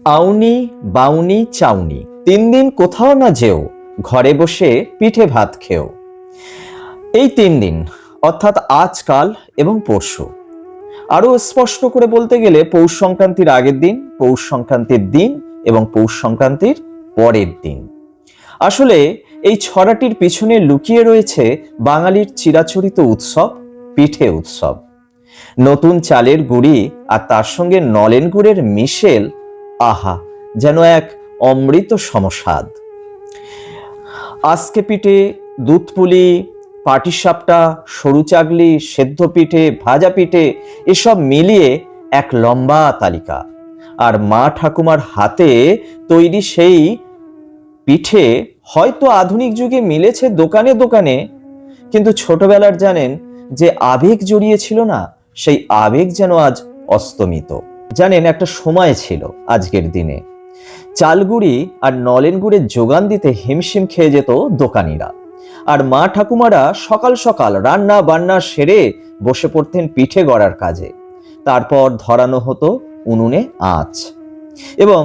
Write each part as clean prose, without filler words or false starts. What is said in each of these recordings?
আউনি বাউনি চাউনি, 3 দিন কোথাও না যেও, ঘরে বসে পিঠে ভাত খেও। এই 3 দিন অর্থাৎ আজকাল এবং পরশু। আরো স্পষ্ট করে বলতে গেলে পৌষ সংক্রান্তির আগের দিন, পৌষ সংক্রান্তির দিন এবং পৌষ সংক্রান্তির পরের দিন। আসলে এই ছড়াটির পিছনে লুকিয়ে রয়েছে বাঙালির চিরাচরিত উৎসব, পিঠে উৎসব। নতুন চালের গুঁড়ি আর তার সঙ্গে নলেন গুড়ের মিশেল, আহা, যেন এক অমৃত সমস্বাদ। আজকে পিঠে, দুধ পুলি, পাটিসাপটা, সরু চাগলি, সেদ্ধ পিঠে, ভাজা পিঠে, এসব মিলিয়ে এক লম্বা তালিকা। আর মা ঠাকুমার হাতে তৈরি সেই পিঠে হয়তো আধুনিক যুগে মিলেছে দোকানে দোকানে, কিন্তু ছোটবেলার জানেন যে আবেগ জড়িয়ে ছিল না, সেই আবেগ যেন আজ অস্তমিত। জানেন, একটা সময় ছিল আজকের দিনে চালগুড়ি আর নলেন গুড়ের যোগান দিতে হিমশিম খেয়ে যেত দোকানিরা, আর মা ঠাকুমারা সকাল সকাল রান্না বান্না সেরে বসে পড়তেন পিঠে গড়ার কাজে। তারপর ধরানো হতো উনুনে আঁচ, এবং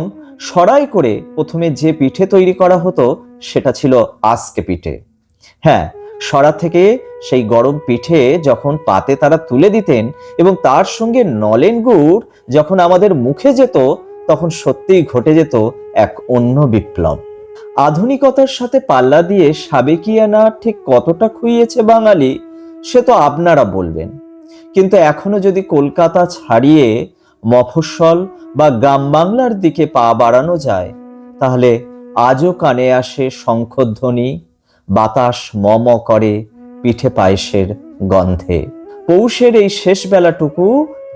সরাই করে প্রথমে যে পিঠে তৈরি করা হতো সেটা ছিল আজকে পিঠে। হ্যাঁ, সরা থেকে সেই গরম পিঠে যখন পাতে তারা তুলে দিতেন এবং তার সঙ্গে নলেন গুড় যখন আমাদের মুখে যেত, তখন সত্যিই ঘটে যেত এক অন্য বিপ্লব। আধুনিকতার সাথে পাল্লা দিয়ে সাবেকিয়ানা ঠিক কতটা খুইয়েছে বাঙালি, সে তো আপনারা বলবেন। কিন্তু এখনো যদি কলকাতা ছাড়িয়ে মফস্বল বা গ্রাম বাংলার দিকে পা বাড়ানো যায়, তাহলে আজও কানে আসে শঙ্খধ্বনি, বাতাস মম করে পিঠে পায়েসের গন্ধে। পৌষের এই শেষ বেলাটুকু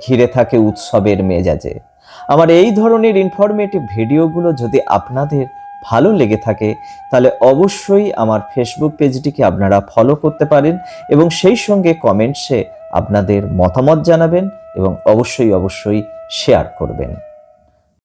ঘিরে থাকে উৎসবের মেজাজে। আমার এই ধরনের ইনফরমেটিভ ভিডিওগুলো যদি আপনাদের ভালো লেগে থাকে, তাহলে অবশ্যই আমার ফেসবুক পেজটিকে আপনারা ফলো করতে পারেন এবং সেই সঙ্গে কমেন্টসে আপনাদের মতামত জানাবেন এবং অবশ্যই শেয়ার করবেন।